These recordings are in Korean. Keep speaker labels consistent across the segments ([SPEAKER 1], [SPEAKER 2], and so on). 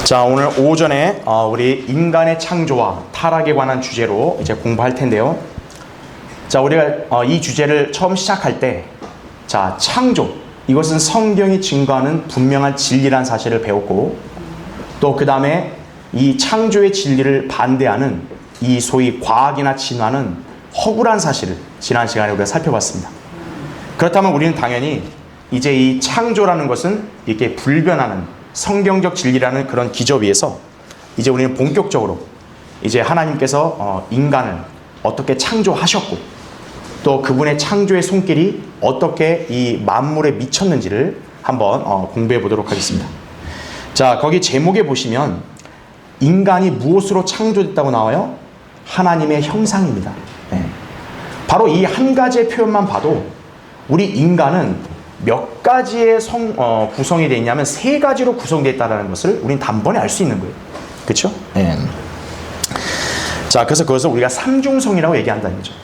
[SPEAKER 1] 자, 오늘 오전에 우리 인간의 창조와 타락에 관한 주제로 이제 공부할 텐데요. 자, 우리가 이 주제를 처음 시작할 때, 자, 창조, 이것은 성경이 증거하는 분명한 진리란 사실을 배웠고, 또 그 다음에 이 창조의 진리를 반대하는 이 소위 과학이나 진화는 허구란 사실을 지난 시간에 우리가 살펴봤습니다. 그렇다면 우리는 당연히 이제 이 창조라는 것은 이렇게 불변하는 성경적 진리라는 그런 기저 위에서 이제 우리는 본격적으로 이제 하나님께서 인간을 어떻게 창조하셨고 또 그분의 창조의 손길이 어떻게 이 만물에 미쳤는지를 한번 공부해 보도록 하겠습니다. 자, 거기 제목에 보시면 인간이 무엇으로 창조됐다고 나와요? 하나님의 형상입니다. 네. 바로 이 한 가지의 표현만 봐도 우리 인간은 몇 가지의 구성이 되어 있냐면 세 가지로 구성되어 있다는 것을 우리는 단번에 알 수 있는 거예요. 그렇죠? 네. 자, 그래서 그것을 우리가 삼중성이라고 얘기한다는 거죠.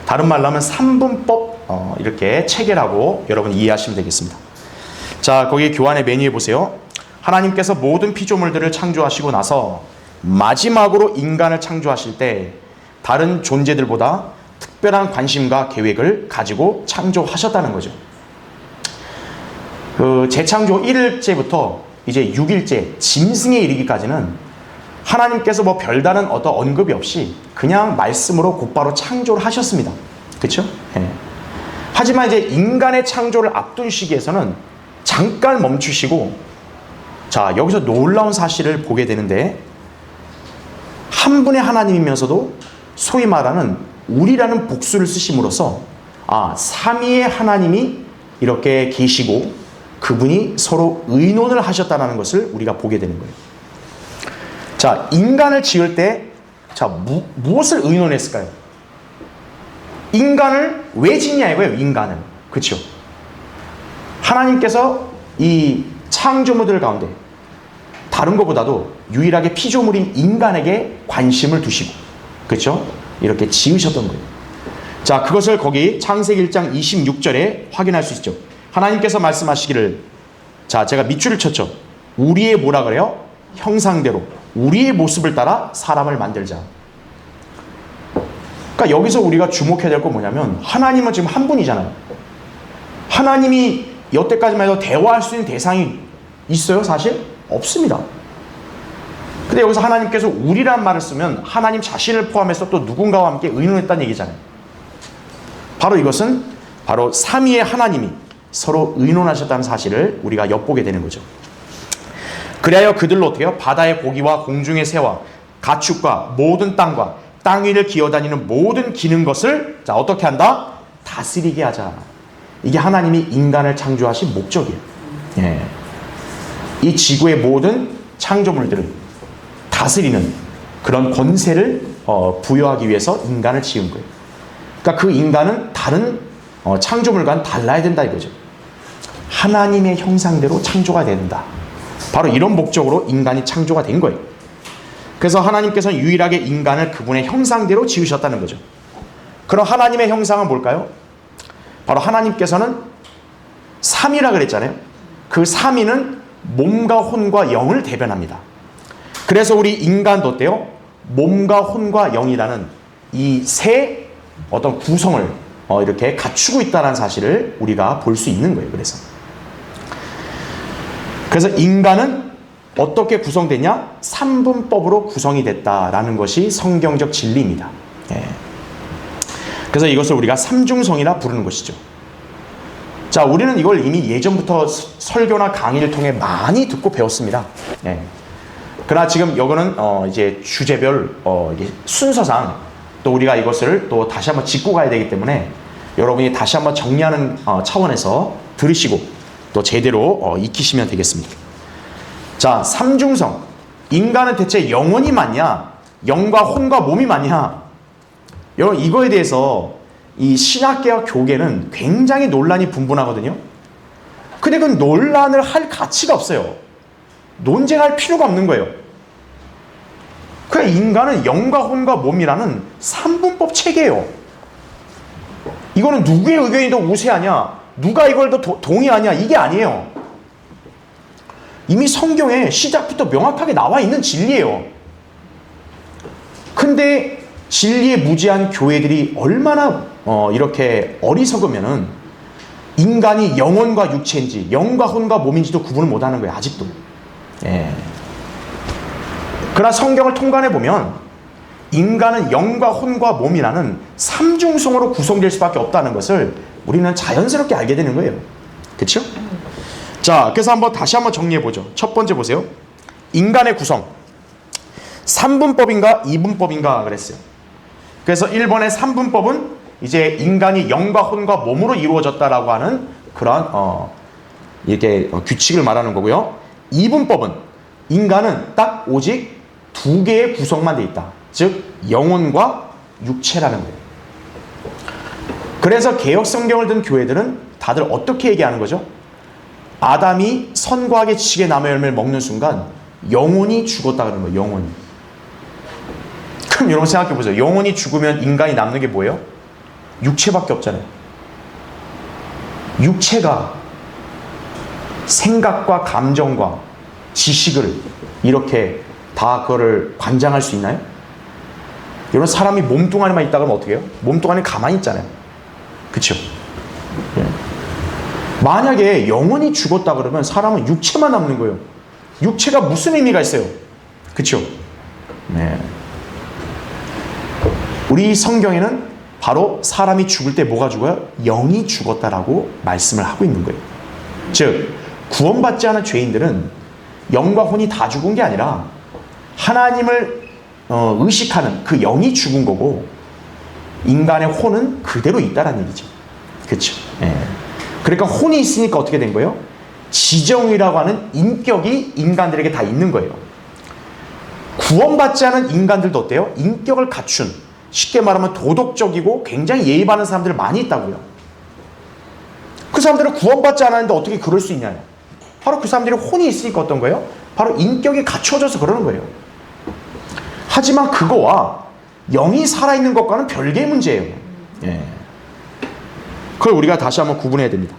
[SPEAKER 1] 다른 말로 하면 삼분법 이렇게 체계라고 여러분 이해하시면 되겠습니다. 자, 거기 교환의 메뉴에 보세요. 하나님께서 모든 피조물들을 창조하시고 나서 마지막으로 인간을 창조하실 때 다른 존재들보다 특별한 관심과 계획을 가지고 창조하셨다는 거죠. 그 재창조 1일째부터 이제 6일째 짐승에 이르기까지는 하나님께서 뭐 별다른 어떤 언급이 없이 그냥 말씀으로 곧바로 창조를 하셨습니다. 그렇죠? 예. 하지만 이제 인간의 창조를 앞둔 시기에서는 잠깐 멈추시고 자, 여기서 놀라운 사실을 보게 되는데 한 분의 하나님이면서도 소위 말하는 우리라는 복수를 쓰심으로써 삼위의 하나님이 이렇게 계시고 그분이 서로 의논을 하셨다는 것을 우리가 보게 되는 거예요. 자, 인간을 지을 때 자, 무엇을 의논했을까요? 인간을 왜 짓냐 이거예요. 인간을. 그렇죠? 하나님께서 이 창조물들 가운데 다른 것보다도 유일하게 피조물인 인간에게 관심을 두시고 그렇죠? 이렇게 지으셨던 거예요. 자, 그것을 거기 창세기 1장 26절에 확인할 수 있죠. 하나님께서 말씀하시기를 자, 제가 밑줄을 쳤죠. 우리의 뭐라 그래요? 형상대로 우리의 모습을 따라 사람을 만들자. 그러니까 여기서 우리가 주목해야 될 건 뭐냐면 하나님은 지금 한 분이잖아요. 하나님이 여태까지만 해도 대화할 수 있는 대상이 있어요? 사실? 없습니다. 근데 여기서 하나님께서 우리란 말을 쓰면 하나님 자신을 포함해서 또 누군가와 함께 의논했다는 얘기잖아요. 바로 이것은 바로 삼위의 하나님이 서로 의논하셨다는 사실을 우리가 엿보게 되는 거죠. 그리하여 그들로 어떻게 해요? 바다의 고기와 공중의 새와 가축과 모든 땅과 땅 위를 기어다니는 모든 기는 것을 자, 어떻게 한다? 다스리게 하자. 이게 하나님이 인간을 창조하신 목적이에요. 예. 이 지구의 모든 창조물들을 다스리는 그런 권세를 부여하기 위해서 인간을 지은 거예요. 그러니까 그 인간은 다른 창조물과는 달라야 된다 이거죠. 하나님의 형상대로 창조가 된다. 바로 이런 목적으로 인간이 창조가 된 거예요. 그래서 하나님께서는 유일하게 인간을 그분의 형상대로 지으셨다는 거죠. 그럼 하나님의 형상은 뭘까요? 바로 하나님께서는 삼위라 그랬잖아요. 그 삼위는 몸과 혼과 영을 대변합니다. 그래서 우리 인간도 어때요? 몸과 혼과 영이라는 이 세 어떤 구성을 이렇게 갖추고 있다는 사실을 우리가 볼 수 있는 거예요. 그래서 인간은 어떻게 구성됐냐? 삼분법으로 구성이 됐다라는 것이 성경적 진리입니다. 예. 그래서 이것을 우리가 삼중성이라 부르는 것이죠. 자, 우리는 이걸 이미 예전부터 설교나 강의를 통해 많이 듣고 배웠습니다. 예. 그러나 지금 이거는 이제 주제별 이게 순서상 또 우리가 이것을 또 다시 한번 짚고 가야 되기 때문에 여러분이 다시 한번 정리하는 차원에서 들으시고 또 제대로 익히시면 되겠습니다. 자, 삼중성. 인간은 대체 영혼이 맞냐? 영과 혼과 몸이 맞냐? 여러분, 이거에 대해서 이 신학계와 교계는 굉장히 논란이 분분하거든요. 근데 그 논란을 할 가치가 없어요. 논쟁할 필요가 없는 거예요. 그러니까 인간은 영과 혼과 몸이라는 삼분법 체계예요. 이거는 누구의 의견이 더 우세하냐? 누가 이걸 더 동의하냐? 이게 아니에요. 이미 성경에 시작부터 명확하게 나와 있는 진리예요. 근데 진리에 무지한 교회들이 얼마나 이렇게 어리석으면은 인간이 영혼과 육체인지 영과 혼과 몸인지도 구분을 못하는 거예요. 아직도. 예. 그러나 성경을 통관해 보면 인간은 영과 혼과 몸이라는 삼중성으로 구성될 수밖에 없다는 것을 우리는 자연스럽게 알게 되는 거예요. 그렇죠? 자, 그래서 다시 한번 정리해 보죠. 첫 번째 보세요. 인간의 구성. 3분법인가 2분법인가 그랬어요. 그래서 1번의 3분법은 이제 인간이 영과 혼과 몸으로 이루어졌다라고 하는 그런 이렇게 규칙을 말하는 거고요. 2분법은 인간은 딱 오직 두 개의 구성만 돼 있다. 즉 영혼과 육체라는 거예요. 그래서 개역 성경을 든 교회들은 다들 어떻게 얘기하는 거죠? 아담이 선과 악의 지식의 나무 열매를 먹는 순간 영혼이 죽었다 그러는 거예요. 영혼이. 그럼 여러분 생각해 보세요. 영혼이 죽으면 인간이 남는 게 뭐예요? 육체밖에 없잖아요. 육체가 생각과 감정과 지식을 이렇게 다 그거를 관장할 수 있나요? 여러분 사람이 몸뚱아리만 있다 그러면 어떻게 해요? 몸뚱아리 가만히 있잖아요. 그렇죠? 예. 만약에 영혼이 죽었다 그러면 사람은 육체만 남는 거예요. 육체가 무슨 의미가 있어요? 그렇죠? 네. 우리 성경에는 바로 사람이 죽을 때 뭐가 죽어요? 영이 죽었다라고 말씀을 하고 있는 거예요. 즉 구원받지 않은 죄인들은 영과 혼이 다 죽은 게 아니라 하나님을 의식하는 그 영이 죽은 거고 인간의 혼은 그대로 있다라는 얘기죠. 그렇죠? 예. 그러니까 혼이 있으니까 어떻게 된 거예요? 지정이라고 하는 인격이 인간들에게 다 있는 거예요. 구원받지 않은 인간들도 어때요? 인격을 갖춘, 쉽게 말하면 도덕적이고 굉장히 예의 바른 사람들 많이 있다고요. 그 사람들은 구원받지 않았는데 어떻게 그럴 수 있냐요? 바로 그 사람들이 혼이 있으니까 어떤 거예요? 바로 인격이 갖춰져서 그러는 거예요. 하지만 그거와 영이 살아있는 것과는 별개의 문제예요. 예. 그걸 우리가 다시 한번 구분해야 됩니다.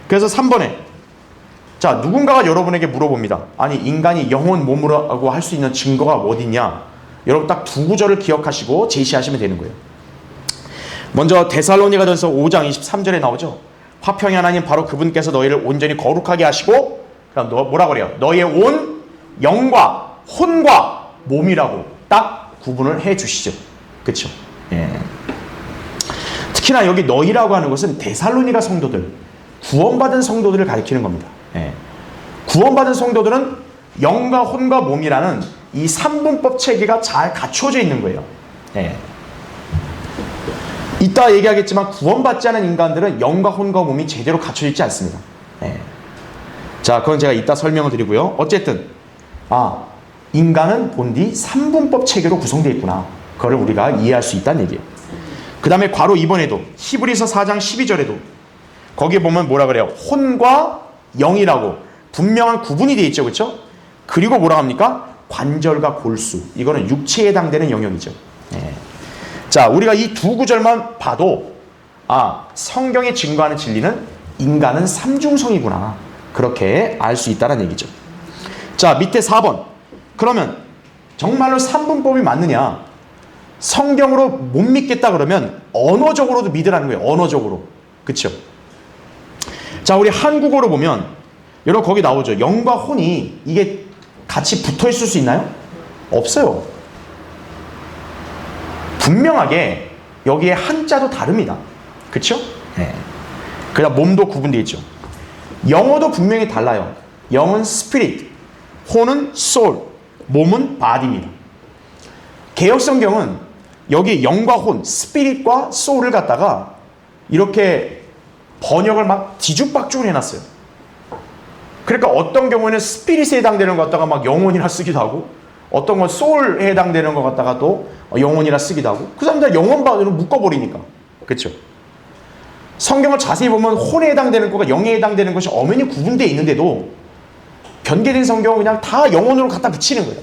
[SPEAKER 1] 그래서 3번에 자 누군가가 여러분에게 물어봅니다. 아니 인간이 영혼 몸으로 할 수 있는 증거가 어디냐? 여러분 딱 두 구절을 기억하시고 제시하시면 되는 거예요. 먼저 데살로니가전서 5장 23절에 나오죠. 화평의 하나님 바로 그분께서 너희를 온전히 거룩하게 하시고 그럼 뭐라고 그래요? 너희의 온 영과 혼과 몸이라고 딱 구분을 해 주시죠. 그렇죠? 예. 특히나 여기 너희라고 하는 것은 데살로니가 성도들, 구원받은 성도들을 가리키는 겁니다. 예. 구원받은 성도들은 영과 혼과 몸이라는 이 3분법 체계가 잘 갖춰져 있는 거예요. 예. 이따 얘기하겠지만 구원받지 않은 인간들은 영과 혼과 몸이 제대로 갖춰져 있지 않습니다. 예. 자, 그건 제가 이따 설명을 드리고요. 어쨌든 인간은 본디 3분법 체계로 구성되어 있구나. 그걸 우리가 이해할 수 있다는 얘기예요. 그 다음에 괄호 2번에도 히브리서 4장 12절에도 거기에 보면 뭐라 그래요? 혼과 영이라고 분명한 구분이 되어 있죠. 그렇죠? 그리고 뭐라 합니까? 관절과 골수. 이거는 육체에 해당되는 영역이죠. 예. 자, 우리가 이 두 구절만 봐도 성경이 증거하는 진리는 인간은 삼중성이구나. 그렇게 알 수 있다는 얘기죠. 자, 밑에 4번. 그러면 정말로 3분법이 맞느냐? 성경으로 못 믿겠다 그러면 언어적으로도 믿으라는 거예요. 언어적으로. 그렇죠? 자, 우리 한국어로 보면 여러분 거기 나오죠. 영과 혼이 이게 같이 붙어 있을 수 있나요? 없어요. 분명하게 여기에 한자도 다릅니다. 그렇죠? 네. 그냥 몸도 구분되어 있죠. 영어도 분명히 달라요. 영은 spirit, 혼은 soul, 몸은 body입니다. 개역성경은 여기 영과 혼, spirit과 soul을 갖다가 이렇게 번역을 막 뒤죽박죽을 해놨어요. 그러니까 어떤 경우에는 spirit에 해당되는 것 갖다가 막 영혼이라 쓰기도 하고 어떤 건 soul에 해당되는 것 갖다가 또 영혼이라 쓰기도 하고 그 사람들 영혼 바디로 묶어버리니까. 그렇죠? 성경을 자세히 보면 혼에 해당되는 것과 영에 해당되는 것이 엄연히 구분되어 있는데도 변개된 성경은 그냥 다 영혼으로 갖다 붙이는 거예요.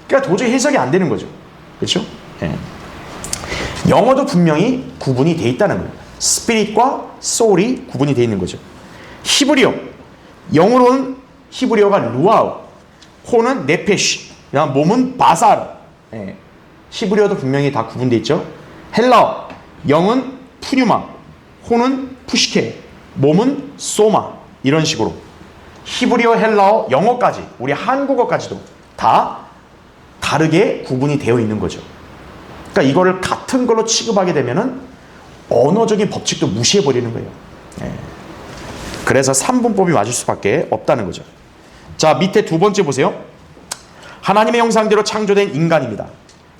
[SPEAKER 1] 그러니까 도저히 해석이 안 되는 거죠. 그렇죠? 예. 영어도 분명히 구분이 되어 있다는 거예요. 스피릿과 소울이 구분이 되어 있는 거죠. 히브리어 영어로는 히브리어가 루아우, 호는 네페시, 몸은 바사르. 예. 히브리어도 분명히 다 구분되어 있죠. 헬라어, 영은 푸뉴마, 호는 푸시케, 몸은 소마. 이런 식으로 히브리어, 헬라어, 영어까지, 우리 한국어까지도 다 다르게 구분이 되어 있는 거죠. 그러니까 이거를 같은 걸로 취급하게 되면은 언어적인 법칙도 무시해버리는 거예요. 예. 그래서 3분법이 맞을 수밖에 없다는 거죠. 자, 밑에 두 번째 보세요. 하나님의 형상대로 창조된 인간입니다.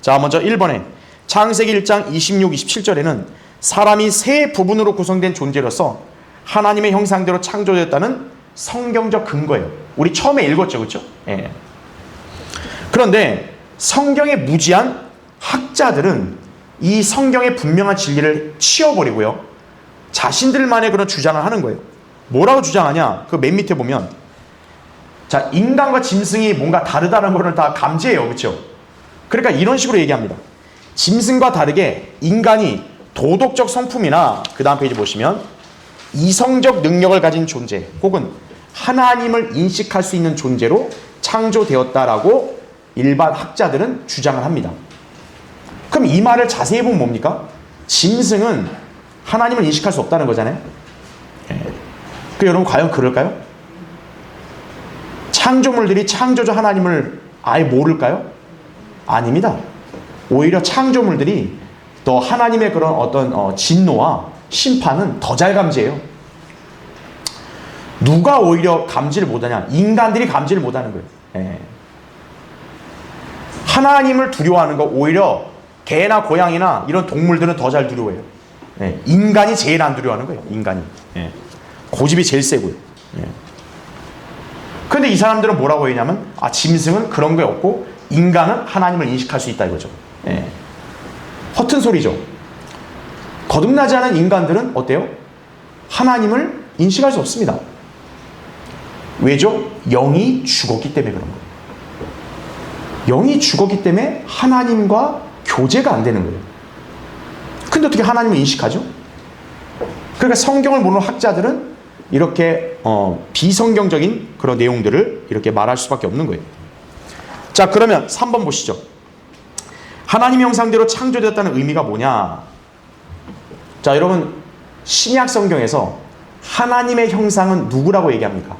[SPEAKER 1] 자, 먼저 1번에 창세기 1장 26, 27절에는 사람이 세 부분으로 구성된 존재로서 하나님의 형상대로 창조되었다는 성경적 근거예요. 우리 처음에 읽었죠, 그렇죠? 예. 그런데 성경에 무지한 학자들은 이 성경의 분명한 진리를 치워버리고요, 자신들만의 그런 주장을 하는 거예요. 뭐라고 주장하냐? 그 맨 밑에 보면, 자, 인간과 짐승이 뭔가 다르다는 것을 다 감지해요, 그렇죠? 그러니까 이런 식으로 얘기합니다. 짐승과 다르게 인간이 도덕적 성품이나, 그 다음 페이지 보시면 이성적 능력을 가진 존재, 혹은 하나님을 인식할 수 있는 존재로 창조되었다라고 일반 학자들은 주장을 합니다. 그럼 이 말을 자세히 보면 뭡니까? 짐승은 하나님을 인식할 수 없다는 거잖아요. 그 여러분 과연 그럴까요? 창조물들이 창조주 하나님을 아예 모를까요? 아닙니다. 오히려 창조물들이 더 하나님의 그런 어떤 진노와 심판은 더 잘 감지해요. 누가 오히려 감지를 못하냐? 인간들이 감지를 못하는 거예요. 예. 하나님을 두려워하는 거 오히려 개나 고양이나 이런 동물들은 더 잘 두려워해요. 예. 인간이 제일 안 두려워하는 거예요. 인간이. 예. 고집이 제일 세고요. 예. 근데 이 사람들은 뭐라고 했냐면, 아, 짐승은 그런 게 없고 인간은 하나님을 인식할 수 있다 이거죠. 예. 허튼 소리죠. 거듭나지 않은 인간들은 어때요? 하나님을 인식할 수 없습니다. 왜죠? 영이 죽었기 때문에 그런 거예요. 영이 죽었기 때문에 하나님과 교제가 안 되는 거예요. 근데 어떻게 하나님을 인식하죠? 그러니까 성경을 모르는 학자들은 이렇게 비성경적인 그런 내용들을 이렇게 말할 수밖에 없는 거예요. 자, 그러면 3번 보시죠. 하나님의 형상대로 창조되었다는 의미가 뭐냐? 자, 여러분, 신약 성경에서 하나님의 형상은 누구라고 얘기합니까?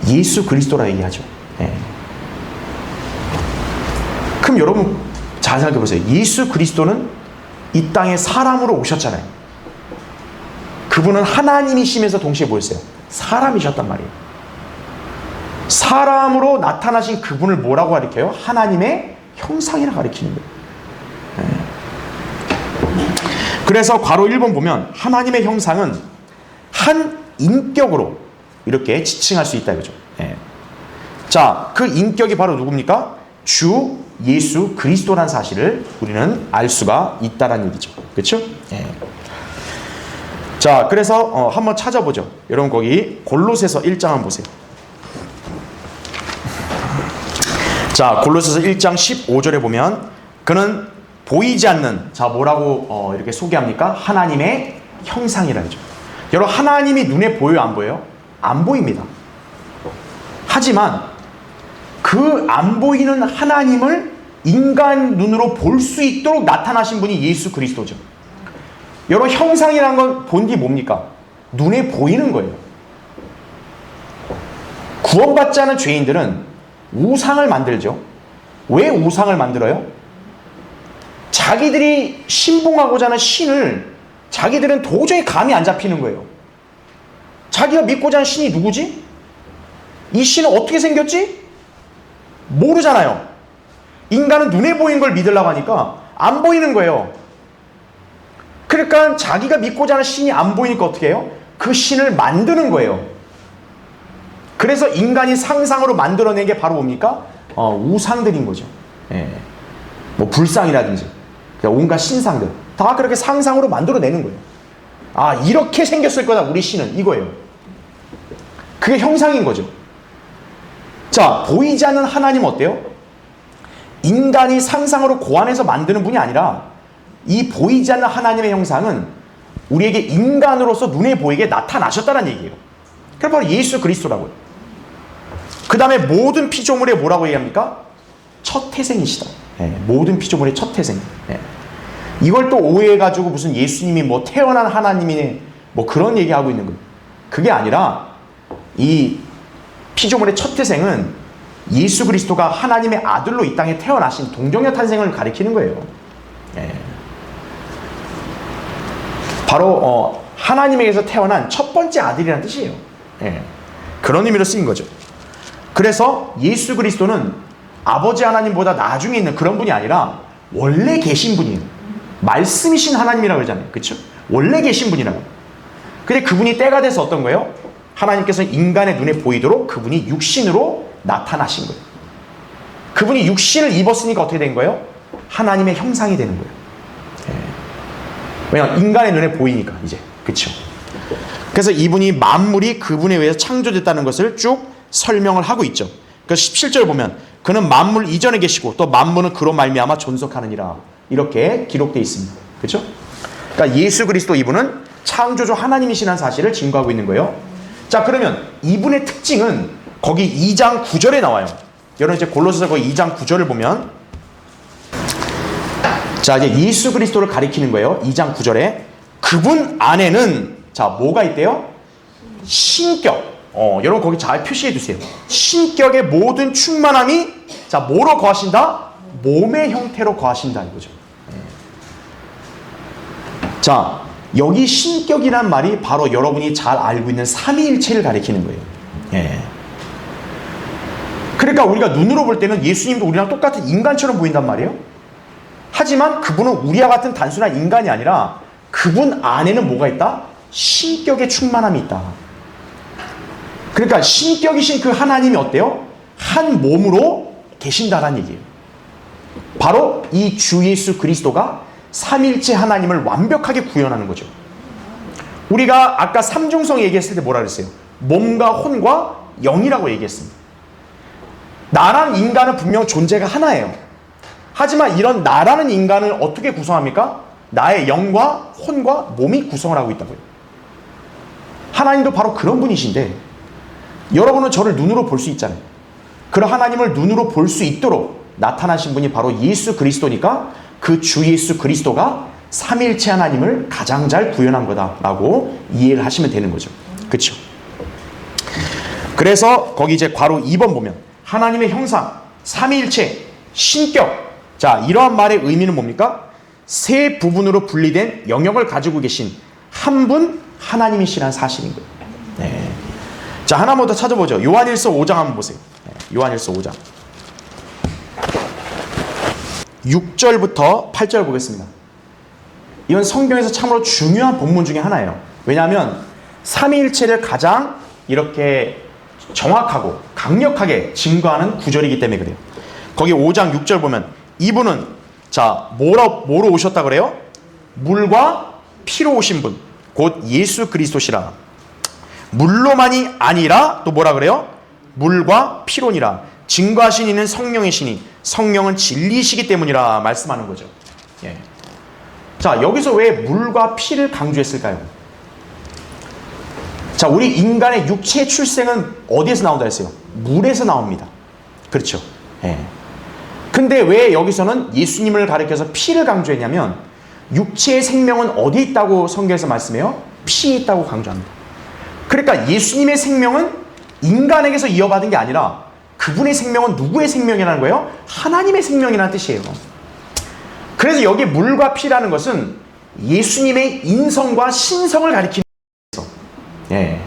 [SPEAKER 1] 예수 그리스도라 얘기하죠. 네. 그럼 여러분 잘 생각해 보세요. 예수 그리스도는 이 땅에 사람으로 오셨잖아요. 그분은 하나님이시면서 동시에 뭐였어요? 사람이셨단 말이에요. 사람으로 나타나신 그분을 뭐라고 가리켜요? 하나님의 형상이라 가리키는 거예요. 네. 그래서 괄호 1번 보면 하나님의 형상은 한 인격으로 이렇게 지칭할 수 있다 이거죠. 네. 자, 그 인격이 바로 누굽니까? 주 예수 그리스도라는 사실을 우리는 알 수가 있다는 얘기죠. 그렇죠? 네. 자, 그래서 한번 찾아보죠. 여러분 거기 골로새서 1장 한번 보세요. 자, 골로새서 1장 15절에 보면 그는 보이지 않는, 자, 뭐라고 이렇게 소개합니까? 하나님의 형상이라 하죠. 여러분, 하나님이 눈에 보여요, 안 보여요? 안 보입니다. 하지만 그 안 보이는 하나님을 인간 눈으로 볼 수 있도록 나타나신 분이 예수 그리스도죠. 여러분, 형상이라는 건 본디 뭡니까? 눈에 보이는 거예요. 구원받지 않은 죄인들은 우상을 만들죠. 왜 우상을 만들어요? 자기들이 신봉하고자 하는 신을 자기들은 도저히 감이 안 잡히는 거예요. 자기가 믿고자 하는 신이 누구지? 이 신은 어떻게 생겼지? 모르잖아요. 인간은 눈에 보이는 걸 믿으려고 하니까 안 보이는 거예요. 그러니까 자기가 믿고자 하는 신이 안 보이니까 어떻게 해요? 그 신을 만드는 거예요. 그래서 인간이 상상으로 만들어낸 게 바로 뭡니까? 우상들인 거죠. 예. 뭐 불상이라든지 온갖 신상들 다 그렇게 상상으로 만들어내는 거예요. 아, 이렇게 생겼을 거다 우리 신은, 이거예요. 그게 형상인 거죠. 자, 보이지 않는 하나님은 어때요? 인간이 상상으로 고안해서 만드는 분이 아니라 이 보이지 않는 하나님의 형상은 우리에게 인간으로서 눈에 보이게 나타나셨다는 얘기예요. 그게 바로 예수 그리스도라고요. 그 다음에 모든 피조물의 뭐라고 얘기합니까? 첫 태생이시다. 모든 피조물의 첫 태생. 이걸 또 오해해가지고 무슨 예수님이 뭐 태어난 하나님이네 뭐 그런 얘기하고 있는 거예요. 그게 아니라 이 피조물의 첫 태생은 예수 그리스도가 하나님의 아들로 이 땅에 태어나신 동정녀 탄생을 가리키는 거예요. 바로 하나님에게서 태어난 첫 번째 아들이라는 뜻이에요. 그런 의미로 쓰인 거죠. 그래서 예수 그리스도는 아버지 하나님보다 나중에 있는 그런 분이 아니라 원래 계신 분이에요. 말씀이신 하나님이라고 그러잖아요. 그렇죠? 원래 계신 분이라고. 근데 그분이 때가 돼서 어떤 거예요? 하나님께서 인간의 눈에 보이도록 그분이 육신으로 나타나신 거예요. 그분이 육신을 입었으니까 어떻게 된 거예요? 하나님의 형상이 되는 거예요. 왜냐하면 인간의 눈에 보이니까 이제. 그렇죠? 그래서 이분이 만물이 그분에 의해서 창조됐다는 것을 쭉 설명을 하고 있죠. 그래서 17절 보면 그는 만물 이전에 계시고 또 만물은 그로 말미암아 존속하느니라 이렇게 기록되어 있습니다. 그렇죠? 그러니까 예수 그리스도 이분은 창조주 하나님이시라는 사실을 증거하고 있는 거예요. 자, 그러면 이분의 특징은 거기 2장 9절에 나와요. 여러분 이제 골로새서 거기 2장 9절을 보면 자, 이제 예수 그리스도를 가리키는 거예요. 2장 9절에 그분 안에는 자, 뭐가 있대요? 신격. 여러분 거기 잘 표시해 두세요. 신격의 모든 충만함이 자, 뭐로 거하신다? 몸의 형태로 거하신다 이거죠. 자, 여기 신격이란 말이 바로 여러분이 잘 알고 있는 삼위일체를 가리키는 거예요. 그러니까 우리가 눈으로 볼 때는 예수님도 우리랑 똑같은 인간처럼 보인단 말이에요. 하지만 그분은 우리와 같은 단순한 인간이 아니라 그분 안에는 뭐가 있다? 신격의 충만함이 있다. 그러니까 신격이신 그 하나님이 어때요? 한 몸으로 계신다라는 얘기예요. 바로 이 주 예수 그리스도가 삼일체 하나님을 완벽하게 구현하는 거죠. 우리가 아까 삼중성 얘기했을 때 뭐라 그랬어요? 몸과 혼과 영이라고 얘기했습니다. 나란 인간은 분명 존재가 하나예요. 하지만 이런 나라는 인간을 어떻게 구성합니까? 나의 영과 혼과 몸이 구성을 하고 있다고요. 하나님도 바로 그런 분이신데 여러분은 저를 눈으로 볼 수 있잖아요. 그런 하나님을 눈으로 볼 수 있도록 나타나신 분이 바로 예수 그리스도니까 그 주 예수 그리스도가 삼일체 하나님을 가장 잘 구현한 거다라고 이해를 하시면 되는 거죠. 그렇죠? 그래서 거기 이제 괄호 2번 보면 하나님의 형상, 삼위일체, 신격. 자, 이러한 말의 의미는 뭡니까? 세 부분으로 분리된 영역을 가지고 계신 한 분 하나님이시라는 사실인 거예요. 네. 자, 하나만 더 찾아보죠. 요한일서 5장 한번 보세요. 요한일서 5장. 6절부터 8절 보겠습니다. 이건 성경에서 참으로 중요한 본문 중에 하나예요. 왜냐하면 삼위일체를 가장 이렇게 정확하고 강력하게 증거하는 구절이기 때문에 그래요. 거기 5장 6절 보면 이분은 자 뭐로 오셨다 그래요? 물과 피로 오신 분, 곧 예수 그리스도시라. 물로만이 아니라 또 뭐라 그래요? 물과 피로니라. 증거하신 이는 성령이시니 성령은 진리시기 때문이라 말씀하는 거죠. 예. 자, 여기서 왜 물과 피를 강조했을까요? 자, 우리 인간의 육체의 출생은 어디에서 나온다 했어요? 물에서 나옵니다. 그렇죠. 예. 근데 왜 여기서는 예수님을 가리켜서 피를 강조했냐면 육체의 생명은 어디에 있다고 성경에서 말씀해요? 피에 있다고 강조합니다. 그러니까 예수님의 생명은 인간에게서 이어받은 게 아니라 그분의 생명은 누구의 생명이라는 거예요? 하나님의 생명이라는 뜻이에요. 그래서 여기 물과 피라는 것은 예수님의 인성과 신성을 가리키는 거예요. 예.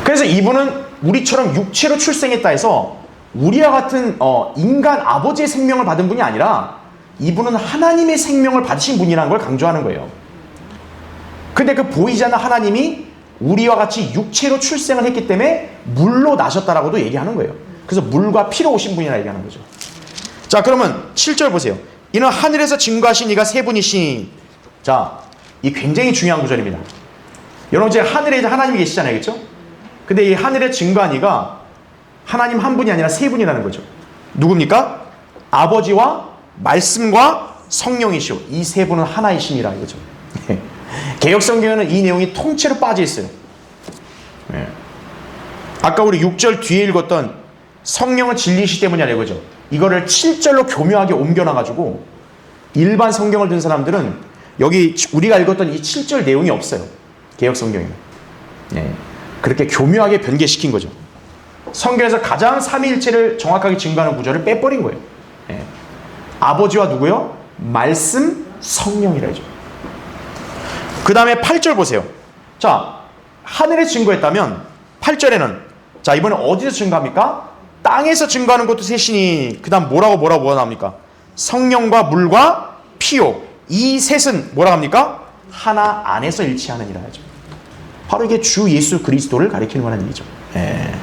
[SPEAKER 1] 그래서 이분은 우리처럼 육체로 출생했다 해서 우리와 같은 인간 아버지의 생명을 받은 분이 아니라 이분은 하나님의 생명을 받으신 분이라는 걸 강조하는 거예요. 근데 그 보이지 않는 하나님이 우리와 같이 육체로 출생을 했기 때문에 물로 나셨다라고도 얘기하는 거예요. 그래서 물과 피로 오신 분이라 얘기하는 거죠. 자, 그러면 7절 보세요. 이는 하늘에서 증거하신 이가 세 분이시니. 자, 이 굉장히 중요한 구절입니다. 여러분 이제 하늘에 이제 하나님이 계시잖아요. 그렇죠? 근데 이 하늘에 증거한 이가 하나님 한 분이 아니라 세 분이라는 거죠. 누굽니까? 아버지와 말씀과 성령이시오. 이 세 분은 하나이시니라 이거죠. 개혁성경에는 이 내용이 통째로 빠져 있어요. 네. 아까 우리 6절 뒤에 읽었던 성령은 진리시 때문이라 이거죠. 이거를 7절로 교묘하게 옮겨놔가지고 일반 성경을 든 사람들은 여기 우리가 읽었던 이 7절 내용이 없어요. 개역 성경에. 네. 그렇게 교묘하게 변개시킨 거죠. 성경에서 가장 삼위일체를 정확하게 증거하는 구절을 빼버린 거예요. 네. 아버지와 누구요? 말씀, 성령이라 하죠. 그 다음에 8절 보세요. 자, 하늘에 증거했다면 8절에는 자, 이번에 어디서 증거합니까? 땅에서 증거하는 것도 셋이니 그 다음 뭐라고 나옵니까? 성령과 물과 피요. 이 셋은 뭐라 합니까? 하나 안에서 일치하느니라 하죠. 바로 이게 주 예수 그리스도를 가리키는 거라는 얘기죠. 예.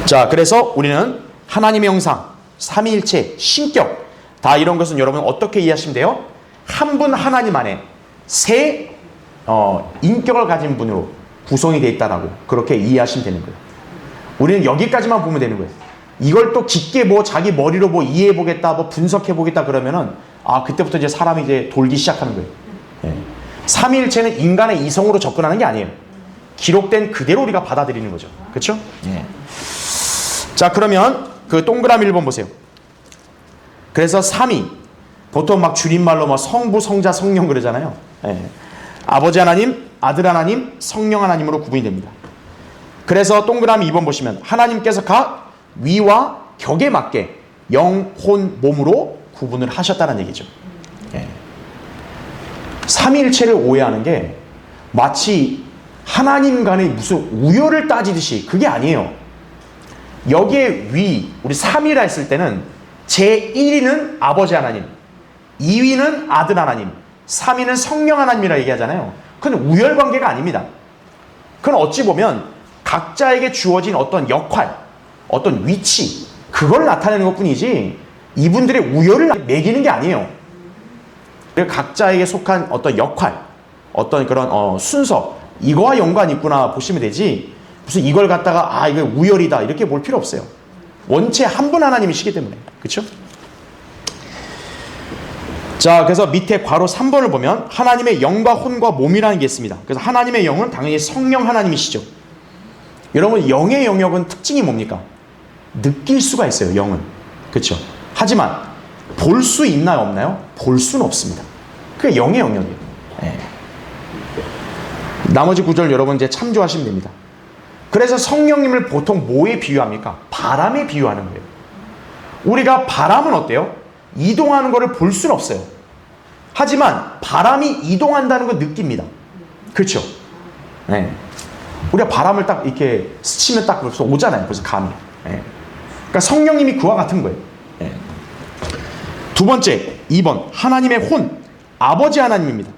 [SPEAKER 1] 자, 그래서 우리는 하나님의 형상, 삼위일체, 신격 다 이런 것은 여러분 어떻게 이해하시면 돼요? 한 분 하나님 안에 세 인격을 가진 분으로 구성이 되어 있다라고 그렇게 이해하시면 되는 거예요. 우리는 여기까지만 보면 되는 거예요. 이걸 또 깊게 뭐 자기 머리로 뭐 이해해 보겠다, 뭐 분석해 보겠다 그러면은 그때부터 이제 사람이 이제 돌기 시작하는 거예요. 예. 삼위일체는 인간의 이성으로 접근하는 게 아니에요. 기록된 그대로 우리가 받아들이는 거죠. 그렇죠? 예. 자, 그러면 그 동그라미 1번 보세요. 그래서 삼위 보통 막 줄임말로 뭐 성부, 성자, 성령 그러잖아요. 예. 아버지 하나님, 아들 하나님, 성령 하나님으로 구분이 됩니다. 그래서 동그라미 2번 보시면 하나님께서 각 위와 격에 맞게 영, 혼, 몸으로 구분을 하셨다는 얘기죠. 예. 삼위일체를 오해하는 게 마치 하나님 간의 무슨 우열을 따지듯이 그게 아니에요. 여기에 위, 우리 3위라 했을 때는 제1위는 아버지 하나님, 2위는 아들 하나님, 3위는 성령 하나님이라 얘기하잖아요. 그건 우열관계가 아닙니다. 그건 어찌 보면 각자에게 주어진 어떤 역할, 어떤 위치, 그걸 나타내는 것 뿐이지 이분들의 우열을 매기는 게 아니에요. 각자에게 속한 어떤 역할, 어떤 그런 순서, 이거와 연관이 있구나 보시면 되지 무슨 이걸 갖다가 이거 우열이다 이렇게 볼 필요 없어요. 원체 한 분 하나님이시기 때문에. 그렇죠? 자, 그래서 밑에 괄호 3번을 보면 하나님의 영과 혼과 몸이라는 게 있습니다. 그래서 하나님의 영은 당연히 성령 하나님이시죠. 여러분, 영의 영역은 특징이 뭡니까? 느낄 수가 있어요, 영은. 그렇죠? 하지만 볼 수 있나요, 없나요? 볼 수는 없습니다. 그게 영의 영역이에요. 네. 나머지 구절 여러분 이제 참조하시면 됩니다. 그래서 성령님을 보통 뭐에 비유합니까? 바람에 비유하는 거예요. 우리가 바람은 어때요? 이동하는 것을 볼 수는 없어요. 하지만 바람이 이동한다는 걸 느낍니다. 그렇죠? 네. 우리가 바람을 딱 이렇게 스치면 딱 벌써 오잖아요. 벌써 감이. 네. 그러니까 성령님이 그와 같은 거예요. 네. 두 번째, 2번 하나님의 혼, 아버지 하나님입니다.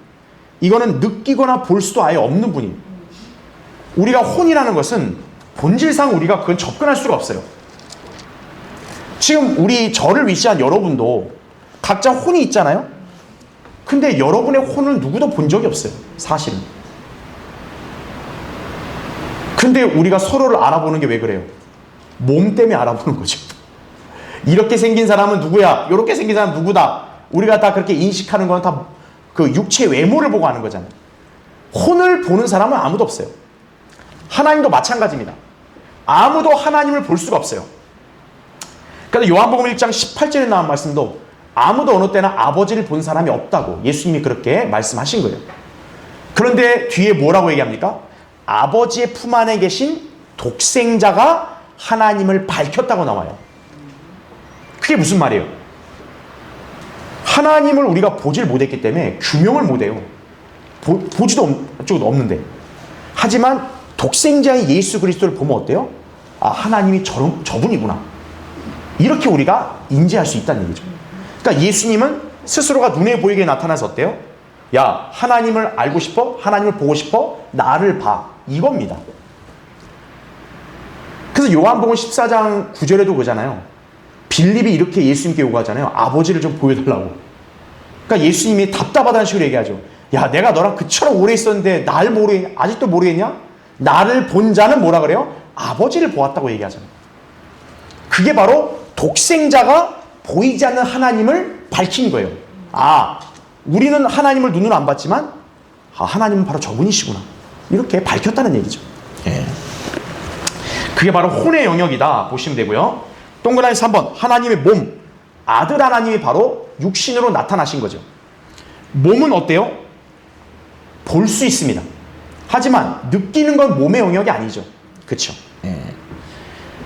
[SPEAKER 1] 이거는 느끼거나 볼 수도 아예 없는 분이에요. 우리가 혼이라는 것은 본질상 우리가 그건 접근할 수가 없어요. 지금 우리 저를 위시한 여러분도 각자 혼이 있잖아요. 근데 여러분의 혼을 누구도 본 적이 없어요. 사실은. 근데 우리가 서로를 알아보는 게 왜 그래요? 몸 때문에 알아보는 거죠. 이렇게 생긴 사람은 누구야? 이렇게 생긴 사람은 누구다? 우리가 다 그렇게 인식하는 건 다 그 육체 외모를 보고 하는 거잖아요. 혼을 보는 사람은 아무도 없어요. 하나님도 마찬가지입니다. 아무도 하나님을 볼 수가 없어요. 그래서 요한복음 1장 18절에 나온 말씀도 아무도 어느 때나 아버지를 본 사람이 없다고 예수님이 그렇게 말씀하신 거예요. 그런데 뒤에 뭐라고 얘기합니까? 아버지의 품 안에 계신 독생자가 하나님을 밝혔다고 나와요. 그게 무슨 말이에요? 하나님을 우리가 보질 못했기 때문에 규명을 못해요. 보지도 없는데. 하지만 독생자인 예수 그리스도를 보면 어때요? 하나님이 저분이구나. 이렇게 우리가 인지할 수 있다는 얘기죠. 그러니까 예수님은 스스로가 눈에 보이게 나타나서 어때요? 야, 하나님을 알고 싶어? 하나님을 보고 싶어? 나를 봐. 이겁니다. 그래서 요한복음 14장 9절에도 그러잖아요. 빌립이 이렇게 예수님께 요구하잖아요. 아버지를 좀 보여달라고. 그러니까 예수님이 답답하다는 식으로 얘기하죠. 야, 내가 너랑 그처럼 오래 있었는데 날 아직도 모르겠냐? 나를 본 자는 뭐라 그래요? 아버지를 보았다고 얘기하잖아요. 그게 바로 독생자가 보이지 않는 하나님을 밝힌 거예요. 우리는 하나님을 눈으로 안 봤지만 하나님은 바로 저분이시구나. 이렇게 밝혔다는 얘기죠. 그게 바로 혼의 영역이다 보시면 되고요. 동그라미 3번 하나님의 몸, 아들 하나님이 바로 육신으로 나타나신 거죠. 몸은 어때요? 볼 수 있습니다. 하지만 느끼는 건 몸의 영역이 아니죠. 그렇죠?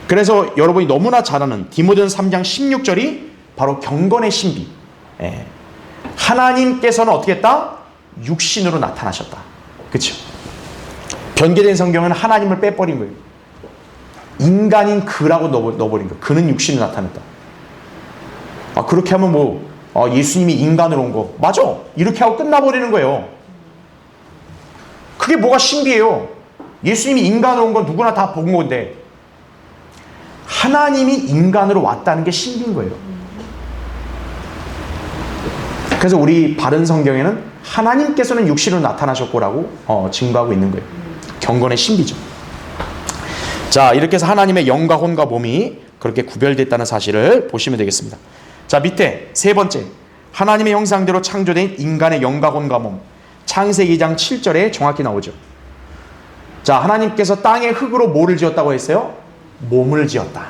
[SPEAKER 1] 그래서 여러분이 너무나 잘 아는 디모데전서 3장 16절이 바로 경건의 신비. 하나님께서는 어떻게 했다? 육신으로 나타나셨다. 그렇죠? 변개된 성경은 하나님을 빼버린 거예요. 인간인 그라고 넣어버린 거예요. 그는 육신으로 나타났다. 그렇게 하면 뭐 예수님이 인간으로 온 거 맞아. 이렇게 하고 끝나버리는 거예요. 그게 뭐가 신비해요? 예수님이 인간으로 온 건 누구나 다 본 건데 하나님이 인간으로 왔다는 게 신비인 거예요. 그래서 우리 바른 성경에는 하나님께서는 육신으로 나타나셨고라고 증거하고 있는 거예요. 경건의 신비죠. 자, 이렇게 해서 하나님의 영과 혼과 몸이 그렇게 구별됐다는 사실을 보시면 되겠습니다. 자, 밑에 세 번째, 하나님의 형상대로 창조된 인간의 영과 혼과 몸. 창세기 2장 7절에 정확히 나오죠. 자, 하나님께서 땅의 흙으로 뭐를 지었다고 했어요? 몸을 지었다.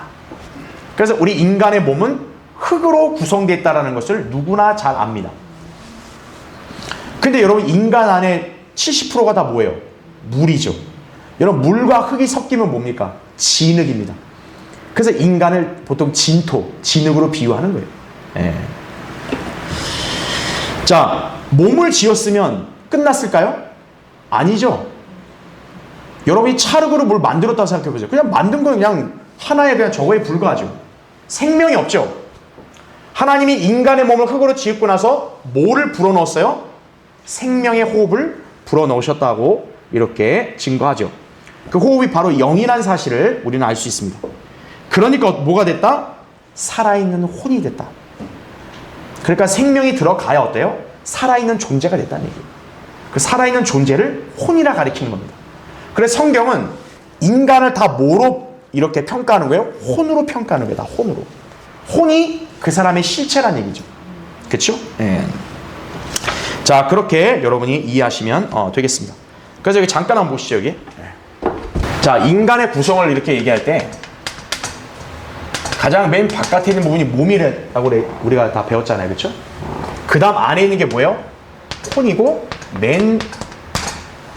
[SPEAKER 1] 그래서 우리 인간의 몸은 흙으로 구성됐다는 것을 누구나 잘 압니다. 근데 여러분, 인간 안에 70%가 다 뭐예요? 물이죠. 여러분, 물과 흙이 섞이면 뭡니까? 진흙입니다. 그래서 인간을 보통 진흙으로 비유하는 거예요. 자, 몸을 지었으면 끝났을까요? 아니죠. 여러분이 찰흙으로 뭘 만들었다고 생각해보세요. 그냥 만든 건 그냥 하나의 그냥 저거에 불과하죠. 생명이 없죠. 하나님이 인간의 몸을 흙으로 지었고 나서 뭐를 불어넣었어요? 생명의 호흡을 불어넣으셨다고 이렇게 증거하죠. 그 호흡이 바로 영이라는 사실을 우리는 알 수 있습니다. 그러니까 뭐가 됐다? 살아있는 혼이 됐다. 그러니까 생명이 들어가야 어때요? 살아있는 존재가 됐다는 얘기예요. 그 살아있는 존재를 혼이라 가리키는 겁니다. 그래서 성경은 인간을 다 뭐로 이렇게 평가하는 거예요? 혼으로 평가하는 거예요. 다 혼으로. 혼이 그 사람의 실체란 얘기죠. 그렇죠? 자, 그렇게 여러분이 이해하시면 되겠습니다. 그래서 여기 잠깐 한번 보시죠. 여기. 자, 인간의 구성을 이렇게 얘기할 때 가장 맨 바깥에 있는 부분이 몸이라고 우리가 다 배웠잖아요. 그렇죠? 그 다음 안에 있는 게 뭐예요? 혼이고 맨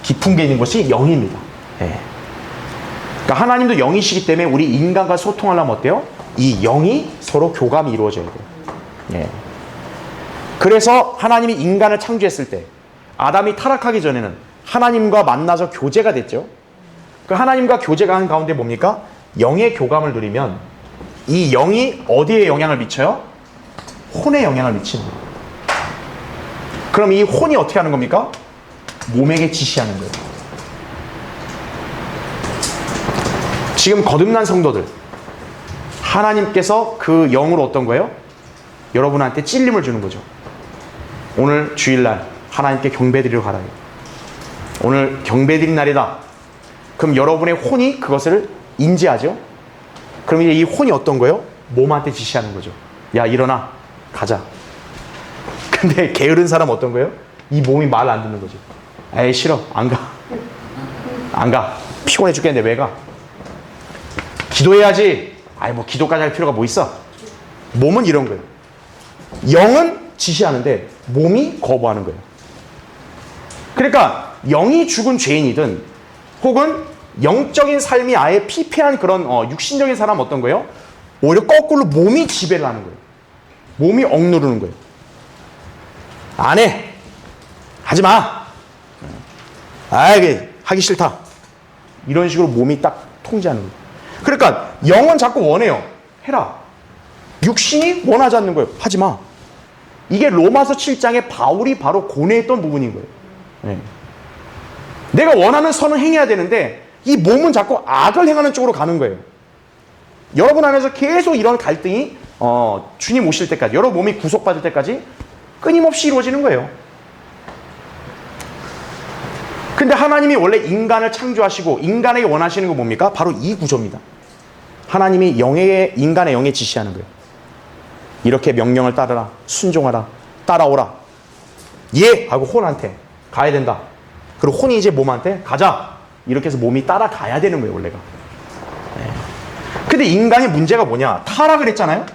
[SPEAKER 1] 깊은 게 있는 것이 영입니다. 그러니까 하나님도 영이시기 때문에 우리 인간과 소통하려면 어때요? 이 영이 서로 교감이 이루어져야 돼요. 그래서 하나님이 인간을 창조했을 때 아담이 타락하기 전에는 하나님과 만나서 교제가 됐죠. 그 하나님과 교제가 한 가운데 뭡니까? 영의 교감을 누리면 이 영이 어디에 영향을 미쳐요? 혼에 영향을 미치는 거예요. 그럼 이 혼이 어떻게 하는 겁니까? 몸에게 지시하는 거예요. 지금 거듭난 성도들, 하나님께서 그 영으로 어떤 거예요? 여러분한테 찔림을 주는 거죠. 오늘 주일날 하나님께 경배드리러 가라. 오늘 경배드린 날이다. 그럼 여러분의 혼이 그것을 인지하죠. 그럼 이제 이 혼이 어떤 거예요? 몸한테 지시하는 거죠. 야, 일어나, 가자. 근데 게으른 사람 어떤 거예요? 이 몸이 말 안 듣는 거죠. 에이, 싫어, 안 가. 안 가. 피곤해 죽겠는데 왜 가? 기도해야지. 아이, 뭐 기도까지 할 필요가 뭐 있어? 몸은 이런 거예요. 영은 지시하는데 몸이 거부하는 거예요. 그러니까 영이 죽은 죄인이든 혹은 영적인 삶이 아예 피폐한 그런 육신적인 사람 어떤 거예요? 오히려 거꾸로 몸이 지배를 하는 거예요. 몸이 억누르는 거예요. 안 해. 하지 마. 하기 싫다. 이런 식으로 몸이 딱 통제하는 거예요. 그러니까 영은 자꾸 원해요. 해라. 육신이 원하지 않는 거예요. 하지 마. 이게 로마서 7장에 바울이 바로 고뇌했던 부분인 거예요. 내가 원하는 선을 행해야 되는데 이 몸은 자꾸 악을 행하는 쪽으로 가는 거예요. 여러분 안에서 계속 이런 갈등이 주님 오실 때까지, 여러분 몸이 구속받을 때까지 끊임없이 이루어지는 거예요. 근데 하나님이 원래 인간을 창조하시고 인간에게 원하시는 건 뭡니까? 바로 이 구조입니다. 하나님이 인간의 영에 지시하는 거예요. 이렇게 명령을 따르라, 순종하라, 따라오라. 예! 하고 혼한테 가야 된다. 그리고 혼이 이제 몸한테 가자. 이렇게 해서 몸이 따라가야 되는 거예요, 원래가. 근데 인간의 문제가 뭐냐? 타락을 했잖아요.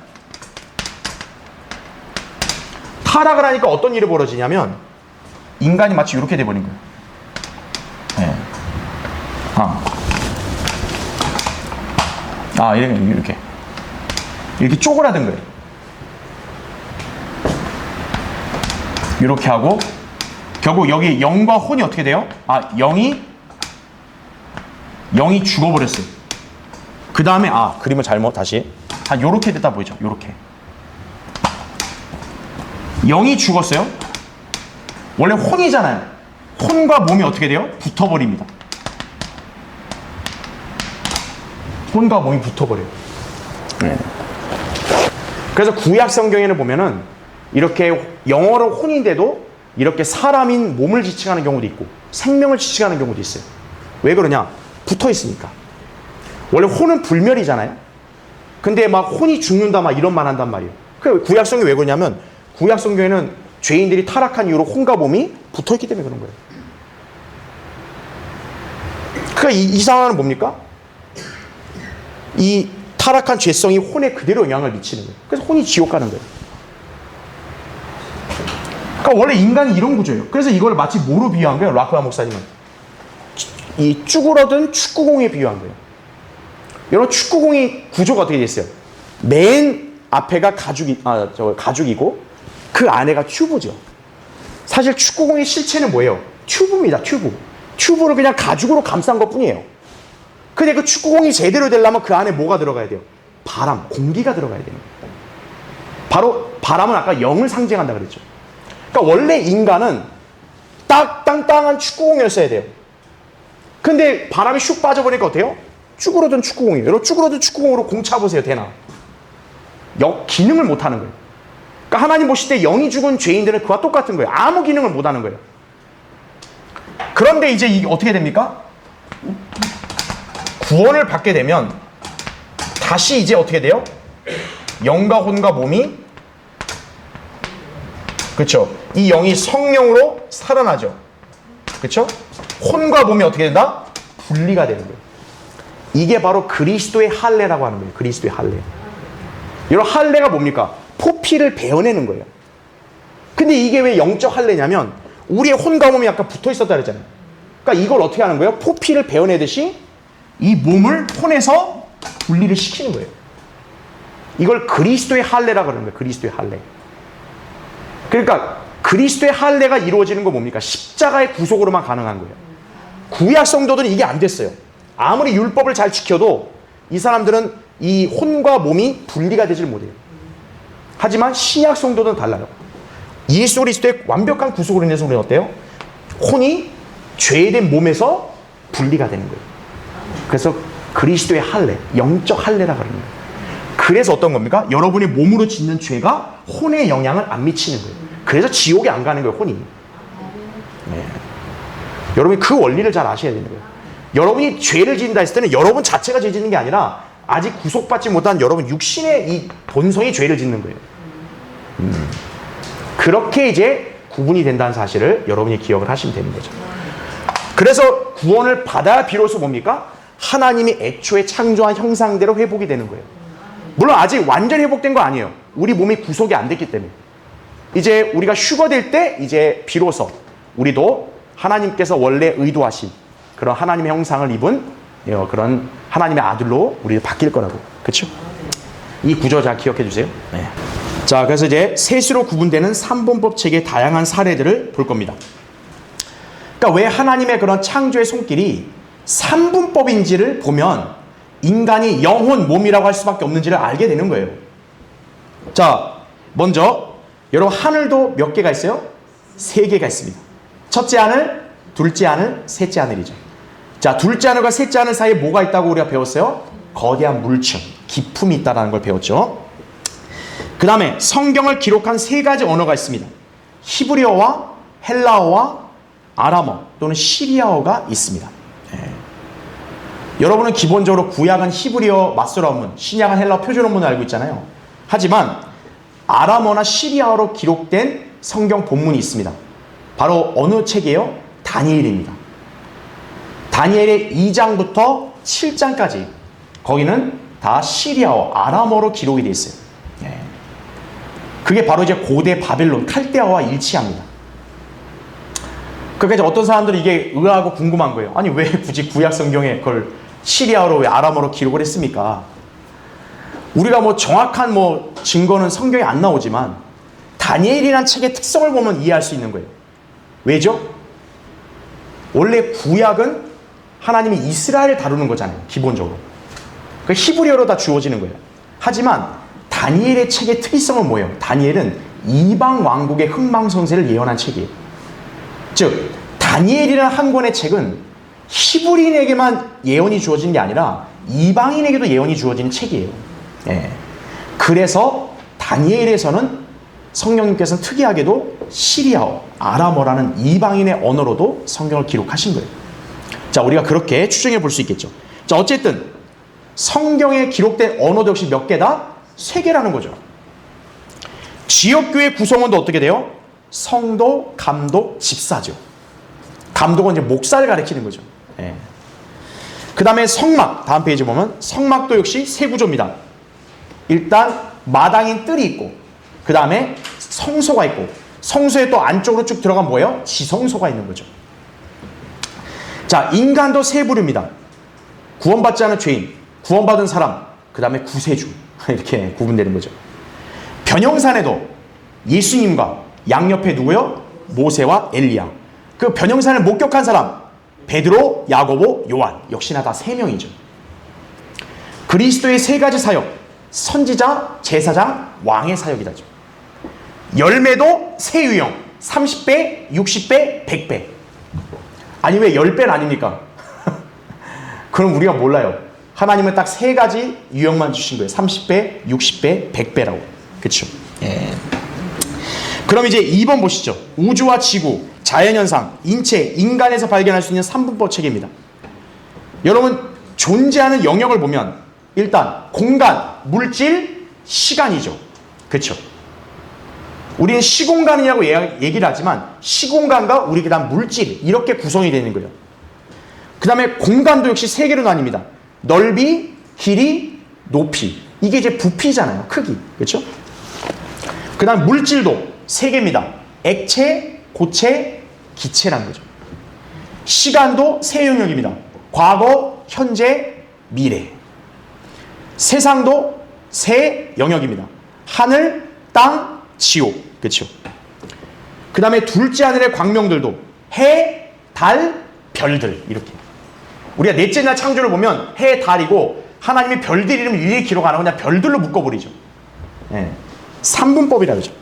[SPEAKER 1] 타락을 하니까 어떤 일이 벌어지냐면 인간이 마치 이렇게 돼버린 거예요. 네. 이렇게 쪼그라든 거예요. 이렇게 하고 결국 여기 영과 혼이 어떻게 돼요? 영이 죽어버렸어요. 그 다음에 그림을 잘못 다시 요렇게 됐다 보이죠? 요렇게 영이 죽었어요. 원래 혼이잖아요. 혼과 몸이 어떻게 돼요? 붙어버립니다. 혼과 몸이 붙어버려요. 네. 그래서 구약 성경에는 보면은 이렇게 영어로 혼인데도 이렇게 사람인 몸을 지칭하는 경우도 있고 생명을 지칭하는 경우도 있어요. 왜 그러냐? 붙어 있으니까. 원래 혼은 불멸이잖아요. 근데 막 혼이 죽는다 막 이런 말 한단 말이에요. 그 구약 성경이 왜 그러냐면 구약 성경에는 죄인들이 타락한 이후로 혼과 몸이 붙어 있기 때문에 그런 거예요. 그러니까 이 상황은 뭡니까? 이 타락한 죄성이 혼에 그대로 영향을 미치는 거예요. 그래서 혼이 지옥 가는 거예요. 그러니까 원래 인간이 이런 구조예요. 그래서 이걸 마치 뭐로 비유한 거예요? 라크와 목사님은 이 쭈그러든 축구공에 비유한 거예요. 여러분 축구공이 구조가 어떻게 돼 있어요? 맨 앞에가 가죽이고 그 안에가 튜브죠. 사실 축구공의 실체는 뭐예요? 튜브입니다. 튜브를 그냥 가죽으로 감싼 것 뿐이에요. 근데 그 축구공이 제대로 되려면 그 안에 뭐가 들어가야 돼요? 바람, 공기가 들어가야 돼요. 바로 바람은 아까 영을 상징한다 그랬죠. 그러니까 원래 인간은 딱 땅땅한 축구공이었어야 돼요. 근데 바람이 슉 빠져버리니까 어때요? 쭈그러든 축구공이에요. 여러분 쭈그러든 축구공으로 공 차보세요. 되나? 기능을 못하는 거예요. 그러니까 하나님 보실 때 영이 죽은 죄인들은 그와 똑같은 거예요. 아무 기능을 못하는 거예요. 그런데 이제 이게 어떻게 됩니까? 구원을 받게 되면 다시 이제 어떻게 돼요? 영과 혼과 몸이 그렇죠? 이 영이 성령으로 살아나죠. 그렇죠? 혼과 몸이 어떻게 된다? 분리가 되는 거예요. 이게 바로 그리스도의 할례라고 하는 거예요. 그리스도의 할례. 여러분 할례가 뭡니까? 포피를 베어내는 거예요. 근데 이게 왜 영적 할례냐면 우리의 혼과 몸이 약간 붙어 있었다 그랬잖아요. 그러니까 이걸 어떻게 하는 거예요? 포피를 베어내듯이 이 몸을 혼에서 분리를 시키는 거예요. 이걸 그리스도의 할례라고 그러는 거예요. 그리스도의 할례. 그러니까 그리스도의 할례가 이루어지는 건 뭡니까? 십자가의 구속으로만 가능한 거예요. 구약 성도들은 이게 안 됐어요. 아무리 율법을 잘 지켜도 이 사람들은 이 혼과 몸이 분리가 되질 못해요. 하지만 신약 성도는 달라요. 예수 그리스도의 완벽한 구속으로 인해서 우리는 어때요? 혼이 죄된 몸에서 분리가 되는 거예요. 그래서 그리스도의 할례, 영적 할례라고 하는 거예요. 그래서 어떤 겁니까? 여러분의 몸으로 짓는 죄가 혼에 영향을 안 미치는 거예요. 그래서 지옥에 안 가는 거예요, 혼이. 네. 여러분이 그 원리를 잘 아셔야 되는 거예요. 여러분이 죄를 짓는다 했을 때는 여러분 자체가 죄 짓는 게 아니라 아직 구속받지 못한 여러분 육신의 이 본성이 죄를 짓는 거예요. 그렇게 이제 구분이 된다는 사실을 여러분이 기억을 하시면 되는 거죠. 그래서 구원을 받아야 비로소 뭡니까? 하나님이 애초에 창조한 형상대로 회복이 되는 거예요. 물론 아직 완전히 회복된 거 아니에요. 우리 몸이 구속이 안 됐기 때문에. 이제 우리가 휴거될 때 이제 비로소 우리도 하나님께서 원래 의도하신 그런 하나님의 형상을 입은 그런 하나님의 아들로 우리가 바뀔 거라고. 그렇죠? 이 구조 잘 기억해 주세요. 네. 자, 그래서 이제 셋으로 구분되는 삼분법 체계의 다양한 사례들을 볼 겁니다. 그러니까 왜 하나님의 그런 창조의 손길이 삼분법인지를 보면 인간이 영혼, 몸이라고 할 수밖에 없는지를 알게 되는 거예요. 자, 먼저 여러분 하늘도 몇 개가 있어요? 3개가 있습니다. 첫째 하늘, 둘째 하늘, 셋째 하늘이죠. 자, 둘째 하늘과 셋째 하늘 사이에 뭐가 있다고 우리가 배웠어요? 거대한 물층, 기품이 있다는 걸 배웠죠. 그 다음에 성경을 기록한 3가지 언어가 있습니다. 히브리어와 헬라어와 아람어 또는 시리아어가 있습니다. 여러분은 기본적으로 구약은 히브리어 맞설 원문, 신약은 헬라어 표준 원문을 알고 있잖아요. 하지만 아람어나 시리아어로 기록된 성경 본문이 있습니다. 바로 어느 책이에요? 다니엘입니다. 다니엘의 2장부터 7장까지 거기는 다 시리아어, 아람어로 기록이 되어 있어요. 그게 바로 이제 고대 바벨론, 칼데아와 일치합니다. 그러니까 이제 어떤 사람들은 이게 의아하고 궁금한 거예요. 아니, 왜 굳이 구약 성경에 그걸 시리아어로, 왜 아람어로 기록을 했습니까? 우리가 뭐 정확한 뭐 증거는 성경에 안 나오지만 다니엘이라는 책의 특성을 보면 이해할 수 있는 거예요. 왜죠? 원래 구약은 하나님이 이스라엘을 다루는 거잖아요. 기본적으로. 그 히브리어로 다 주어지는 거예요. 하지만 다니엘의 책의 특이성은 뭐예요? 다니엘은 이방 왕국의 흥망성쇠를 예언한 책이에요. 즉 다니엘이라는 한 권의 책은 히브리인에게만 예언이 주어진 게 아니라 이방인에게도 예언이 주어지는 책이에요. 그래서 다니엘에서는 성령님께서는 특이하게도 시리아어, 아람어라는 이방인의 언어로도 성경을 기록하신 거예요. 자, 우리가 그렇게 추정해 볼 수 있겠죠. 자, 어쨌든 성경에 기록된 언어도 역시 몇 개다? 3개라는 거죠. 지역교회 구성원도 어떻게 돼요? 성도, 감독, 집사죠. 감독은 이제 목사를 가리키는 거죠. 그 다음에 성막, 다음 페이지 보면 성막도 역시 3구조입니다. 일단 마당인 뜰이 있고, 그 다음에 성소가 있고, 성소에 또 안쪽으로 쭉 들어가면 뭐예요? 지성소가 있는 거죠. 자, 인간도 3부류입니다. 구원받지 않은 죄인, 구원받은 사람, 그 다음에 구세주, 이렇게 구분되는 거죠. 변형산에도 예수님과 양옆에 누구요? 모세와 엘리야. 그 변형산을 목격한 사람, 베드로, 야고보, 요한, 역시나 다 3명이죠. 그리스도의 3가지 사역, 선지자, 제사장, 왕의 사역이다죠. 열매도 3유형, 30배, 60배, 100배. 아니, 왜 10배는 아닙니까? 그럼 우리가 몰라요. 하나님은 딱 3가지 유형만 주신 거예요. 30배, 60배, 100배라고. 그렇죠? 그럼 이제 2번 보시죠. 우주와 지구, 자연현상, 인체, 인간에서 발견할 수 있는 3분법 체계입니다. 여러분, 존재하는 영역을 보면 일단 공간, 물질, 시간이죠. 그렇죠? 우리는 시공간이라고 얘기를 하지만 시공간과 우리 그다음 물질, 이렇게 구성이 되는 거예요. 그 다음에 공간도 역시 3개로 나뉩니다. 넓이, 길이, 높이. 이게 이제 부피잖아요. 크기. 그렇죠? 그 다음 물질도 3개입니다. 액체, 고체, 기체라는 거죠. 시간도 3영역입니다. 과거, 현재, 미래. 세상도 3영역입니다. 하늘, 땅, 지옥. 그렇죠? 그 다음에 둘째 하늘의 광명들도 해, 달, 별들. 이렇게. 우리가 넷째 날 창조를 보면 해, 달이고 하나님이 별들 이름을 일일이 기록 안 하고 그냥 별들로 묶어버리죠. 3분법이라 그러죠.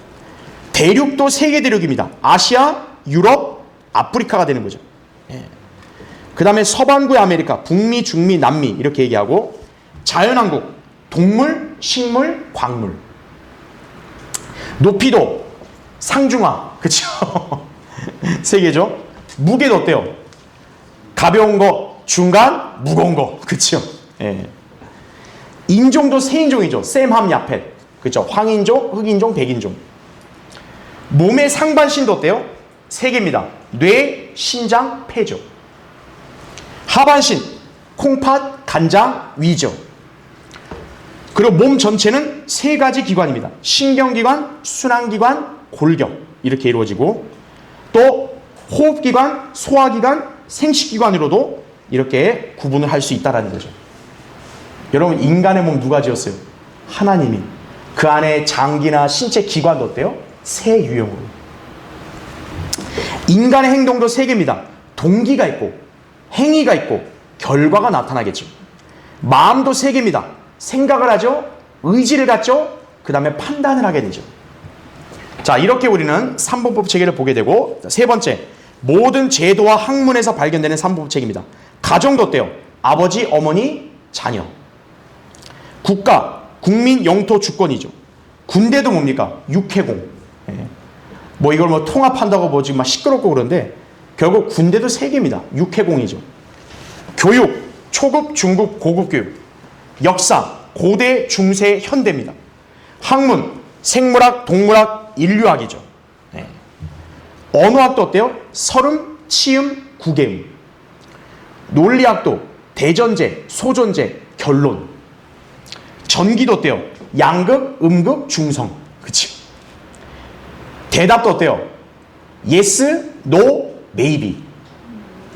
[SPEAKER 1] 대륙도 3개 대륙입니다. 아시아, 유럽, 아프리카가 되는 거죠. 그 다음에 서반구의 아메리카, 북미, 중미, 남미 이렇게 얘기하고, 자연왕국, 동물, 식물, 광물. 높이도 상중하, 그렇죠? 3개죠. 무게도 어때요? 가벼운 거, 중간, 무거운 거, 그렇죠? 인종도 3인종이죠. 셈, 함, 야펫, 그렇죠? 황인종, 흑인종, 백인종. 몸의 상반신도 어때요? 3개입니다. 뇌, 신장, 폐죠. 하반신, 콩팥, 간장, 위죠. 그리고 몸 전체는 3가지 기관입니다. 신경기관, 순환기관, 골격 이렇게 이루어지고, 또 호흡기관, 소화기관, 생식기관으로도 이렇게 구분을 할 수 있다는 거죠. 여러분, 인간의 몸 누가 지었어요? 하나님이. 그 안에 장기나 신체 기관도 어때요? 3유형으로. 인간의 행동도 3개입니다. 동기가 있고, 행위가 있고, 결과가 나타나겠죠. 마음도 3개입니다. 생각을 하죠. 의지를 갖죠. 그 다음에 판단을 하게 되죠. 자, 이렇게 우리는 3분법 체계를 보게 되고, 세 번째, 모든 제도와 학문에서 발견되는 3분법 체계입니다. 가정도 어때요? 아버지, 어머니, 자녀. 국가, 국민, 영토, 주권이죠. 군대도 뭡니까? 육해공. 뭐 이걸 뭐 통합한다고 뭐 지금 막 시끄럽고 그런데 결국 군대도 3개입니다. 육해공이죠. 교육, 초급, 중급, 고급 교육. 역사, 고대, 중세, 현대입니다. 학문, 생물학, 동물학, 인류학이죠. 언어학도 어때요? 설음, 치음, 구개음. 논리학도 대전제, 소전제, 결론. 전기도 어때요? 양극, 음극, 중성. 그치? 대답도 어때요? yes, no, maybe.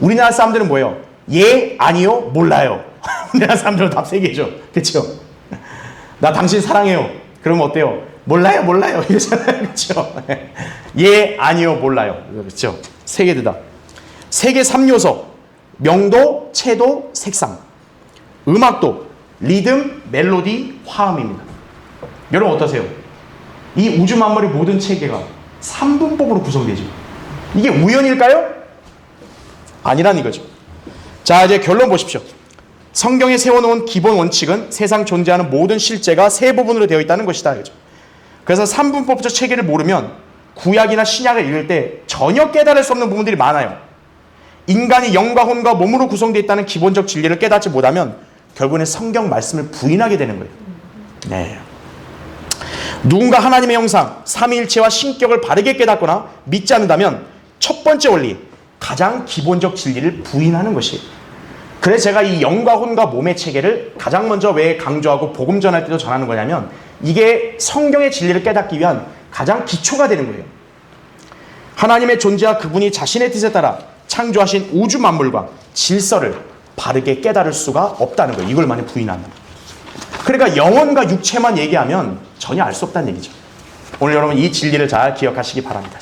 [SPEAKER 1] 우리나라 사람들은 뭐예요? 예, 아니요, 몰라요. 우리나라 사람들은 답 3개죠. 그쵸? 나 당신 사랑해요. 그러면 어때요? 몰라요, 몰라요. 이러잖아요. 그쵸? 예, 아니요, 몰라요. 그쵸? 3개 대답. 세계 3요소. 명도, 채도, 색상. 음악도, 리듬, 멜로디, 화음입니다. 여러분 어떠세요? 이 우주 만물의 모든 체계가 3분법으로 구성되죠. 이게 우연일까요? 아니란 이거죠. 자, 이제 결론 보십시오. 성경에 세워놓은 기본 원칙은 세상 존재하는 모든 실제가 3부분으로 되어 있다는 것이다. 그죠? 그래서 3분법적 체계를 모르면 구약이나 신약을 읽을 때 전혀 깨달을 수 없는 부분들이 많아요. 인간이 영과 혼과 몸으로 구성되어 있다는 기본적 진리를 깨닫지 못하면 결국에는 성경 말씀을 부인하게 되는 거예요. 네. 누군가 하나님의 형상, 삼위일체와 신격을 바르게 깨닫거나 믿지 않는다면 첫 번째 원리, 가장 기본적 진리를 부인하는 것이에요. 그래서 제가 이 영과 혼과 몸의 체계를 가장 먼저 왜 강조하고 복음 전할 때도 전하는 거냐면 이게 성경의 진리를 깨닫기 위한 가장 기초가 되는 거예요. 하나님의 존재와 그분이 자신의 뜻에 따라 창조하신 우주 만물과 질서를 바르게 깨달을 수가 없다는 거예요. 이걸 많이 부인한다. 그러니까 영혼과 육체만 얘기하면 전혀 알 수 없다는 얘기죠. 오늘 여러분 이 진리를 잘 기억하시기 바랍니다.